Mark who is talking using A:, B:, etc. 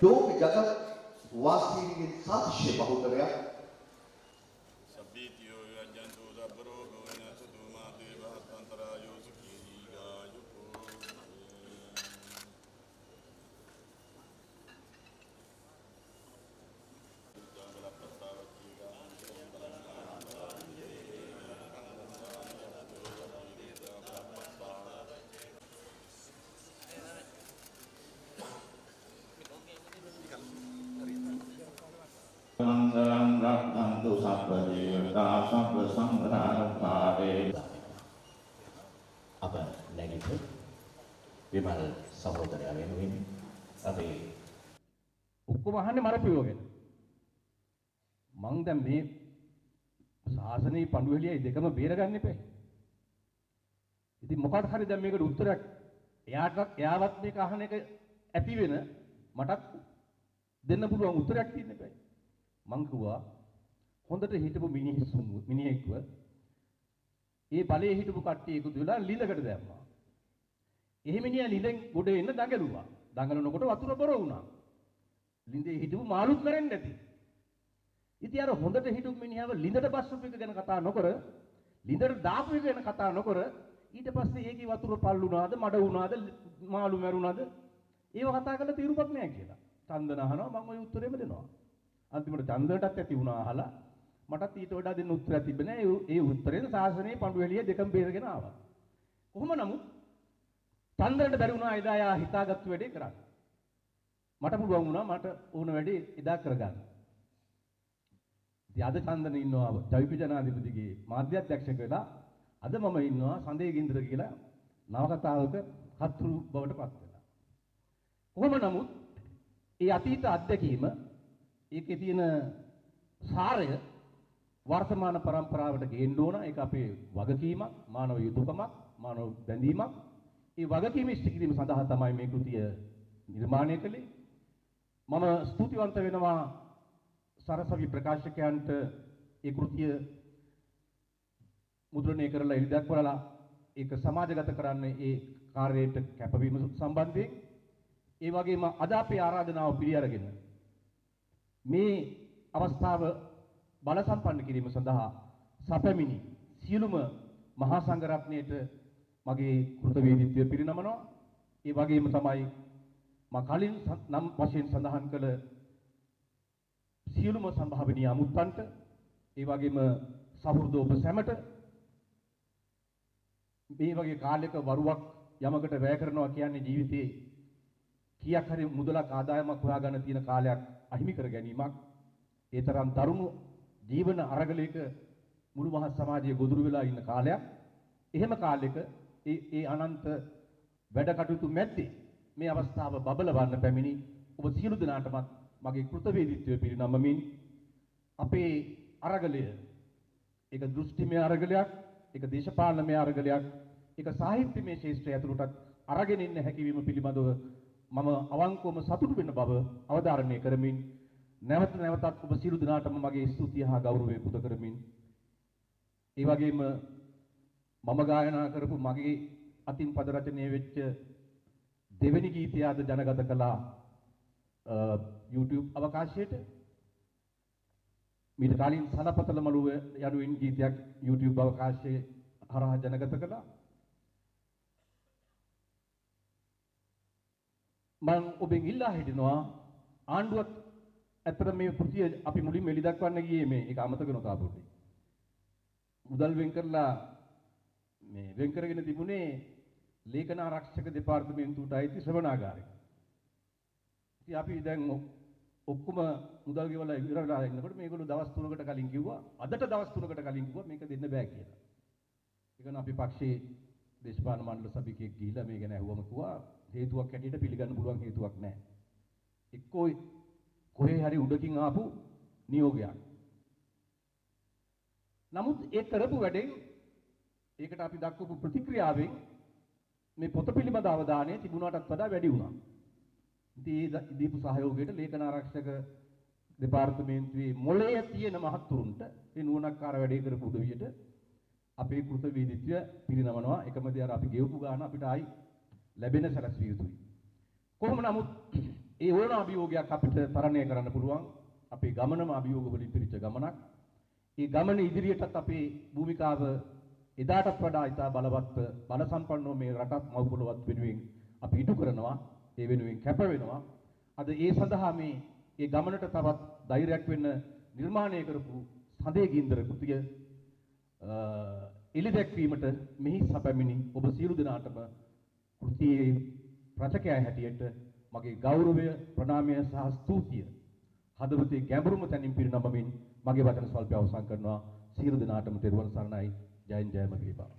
A: लोक जगत वासी साक्ष्य बहुतरया
B: Sabitio Yajantu Dabro Govena Suduma Deva Tantara Yosuki Yuko
C: Mangalam Rakhantu Sabba Devata Sabba Sangharakare
D: අප නැගිට විමල් සහෝදරයා වෙනුවෙන් අපි
E: ඔක්කොම අහන්නේ මරපියෝ ගැන. මං දැන් මේ ශාසනයේ පඬුවෙලියයි දෙකම බේරගන්න එපා. ඉතින් මොකක්ද හරි දැන් මේකට උත්තරයක් එයාවත් මේක අහන එක ඇති වෙන මටත් දෙන්න පුළුවන් උත්තරයක් තියෙන්න එපා. මං කිව්වා හොඳට හිටපු මිනිහෙක්ව ඒ බලයේ හිටපු කට්ටිය එකතු වෙලා ලිඳකට දැම්මා. එහෙම මිනිහා ලිඳෙන් ගොඩ එන්න දඟලුවා. දඟලනකොට වතුර බොර වුණා. ලිඳේ හිටපු මාළුත් මැරෙන්නේ නැති. ඉතින් අර හොඳට හිටපු මිනිහව ලිඳට බස්සපු එක ගැන කතා නොකර ලිඳට දාපු එක ගැන කතා නොකර ඊට පස්සේ ඒකේ වතුර පල්ලුණාද මඩ වුණාද මාළු මැරුණාද ඒව කතා කරලා තීරුමක් නැහැ කියලා. චන්දන අහනවා මම ওই උත්තරෙම දෙනවා. අන්තිමට චන්දනටත් ඇති වුණා අහලා මටත් ඊට වඩා දෙන්න උත්තරයක් තිබෙන්නේ නැහැ. ඒ උත්තරෙන් සාසනයේ පඬුවෙලිය දෙකම බේරගෙන ආවා. කොහොම නමුත් චන්දනට බැරි වුණා එදා යා හිතාගත්තු වැඩේ කරන්න. මට පුළුවන් වුණා මට ඕන වැඩේ එදා කරගන්න. ඉතින් අද චන්දන ඉන්නවා ජවිප ජනාධිපතිගේ මාධ්‍යාධ්‍යක්ෂක වෙලා අද මම ඉන්නවා සඳේ ගින්දර කියලා නවකතාවක හත්රු බවට පත් වෙලා. කොහොම නමුත් ඒ අතීත අත්දැකීම ඒකේ තියෙන සාරය වර්තමාන પરම්පරාවට ගේන්න ඕන. ඒක අපේ වගකීමක්, මානව යුතුයකමක්, මානව බැඳීමක්. ඒ වගකීම ඉෂ්ට කිරීම සඳහා තමයි මේ කෘතිය නිර්මාණය කළේ. මම ස්තුතිවන්ත වෙනවා සරසවි ප්‍රකාශකයන්ට ඒ කෘතිය මුද්‍රණය කරලා ඉදිරියට කරලා ඒක සමාජගත කරන්න ඒ කාර්යයට කැපවීම සම්බන්ධයෙන් ඒ වගේම අද අපේ ආරාධනාව පිළි අරගෙන මේ අවස්ථාව බල සම්පන්න කිරීම සඳහා සැපමිනි සියලුම මහා සංඝරත්නයට මගේ කෘතවේදීත්වය පිරිනමනවා. ඒ වගේම තමයි මම කලින් නම් වශයෙන් සඳහන් කළ සියලුම සම්භාවනීය අමුත්තන්ට ඒ වගේම සහෘද ඔබ සැමට මේ වගේ කාලයක වරුවක් යමකට වැය කරනවා කියන්නේ ජීවිතේ කීයක් හරි මුදලක් ආදායමක් හොයාගන්න තියෙන කාලයක් අහිමි කර ගැනීමක්. ඒ තරම් තරුණ ජීවන අරගලයක මුළු මහත් සමාජයේ ගොදුරු වෙලා ඉන්න කාලයක්. එහෙම කාලයක ඒ අනන්ත වැඩ කටයුතු මැද්දේ මේ අවස්ථාව බබලවන්න පැමිණි ඔබ සියලු දෙනාටමත් මගේ කෘතවේදීත්වය පිරිනමමින් අපේ අරගලය ඒක දෘෂ්ටිමය අරගලයක්, ඒක දේශපාලනමය අරගලයක්, ඒක සාහිත්‍යමය ශාස්ත්‍රය ඇතුළටත් අරගෙන ඉන්න හැකියවීම පිළිබඳව මම අවංකවම සතුටු වෙන බව අවධාරණය කරමින් නැවත නැවතත් ඔබ සියලු දෙනාටම මගේ ස්තුතිය හා ගෞරවය පුද කරමින් ඒ වගේම මම ගායනා කරපු මගේ අතින් පද රචනය වෙච්ච දෙවෙනි ගීතය අද ජනගත කළා YouTube අවකාශයට. මීට කලින් සනපතල මළුව යනුවෙන් ගීතයක් YouTube අවකාශයේ හරහා ජනගත කළා. මම ඔබෙන් ඉල්ලා හිටිනවා ආණ්ඩුවත් ඇත්තට මේ කෘතිය අපි මුලින්ම එලි දක්වන්න ගියේ මේ ඒක අමතක නොකා පොඩි. මුදල් වෙන් කරලා මේ වෙන් කරගෙන තිබුණේ ලේඛන ආරක්ෂක දෙපාර්තමේන්තුවට අයිති ශ්‍රවණාගාරය. ඉතින් අපි දැන් ඔක්කොම මුදල් ගෙවලා ඉවරලා ඉන්නකොට මේගොල්ලෝ දවස් 3කට කලින් කිව්වා අදට දවස් 3කට කලින් කිව්වා මේක දෙන්න බෑ කියලා. ඒ කියන්නේ අපි පක්ෂයේ දේශපාලන මණ්ඩල සභිකයෙක් ගිහිල්ලා මේ ගැන අහුවම කිව්වා හේතුවක් හැටියට පිළිගන්න පුළුවන් හේතුවක් නැහැ. එක්කෝ කොහේ හරි උඩකින් ආපු නියෝගයක්. නමුත් ඒ කරපු වැඩෙන් ඒකට අපි දක්වපු ප්‍රතික්‍රියාවෙන් මේ පොත පිළිබඳ අවධානය තිබුණාටත් වඩා වැඩි වුණා. ඉතින් ඒ දීපු සහයෝගයට ලේඛන ආරක්ෂක දෙපාර්තමේන්තුවේ මොළයේ තියෙන මහත්තුරුන්ට ඒ නුවණක්කාර වැඩේ කරපු උදවියට අපේ කෘතවේදීත්වය පිරිනමනවා. එකම දේ අර අපි ගෙවපු ගාන අපිට ආයි ලැබෙන සැලැස්විය යුතුයි. කොහොම නමුත් ඒ ඕන අභියෝගයක් අපිට තරණය කරන්න පුළුවන්. අපේ ගමනම අභියෝග වලින් පිරිච්ච ගමනක්. ඒ ගමන ඉදිරියටත් අපේ භූමිකාව එදාටත් වඩා ඉතා බලවත් බල සම්පන්නව මේ රටත් මව්පොළොවත් වෙනුවෙන් අපි ඉටු කරනවා. ඒ වෙනුවෙන් කැප වෙනවා. අද ඒ සඳහා මේ ගමනට තවත් ධෛර්යයක් වෙන්න නිර්මාණය කරපු සඳේ ගින්දර කෘතිය එළි දැක්වීමට මෙහි සැපැමිණි ඔබ සියලු දෙනාටම කෘතියේ රචකයා හැටියට මගේ ගෞරවය ප්‍රණාමය සහ ස්තුතිය හදවතේ ගැඹුරුම තැනින් පිරිනමමින් මගේ වචන ස්වල්පය අවසන් කරනවා. සියලු දෙනාටම තෙරුවන් සරණයි. ජයෙන් ජයම වේවා.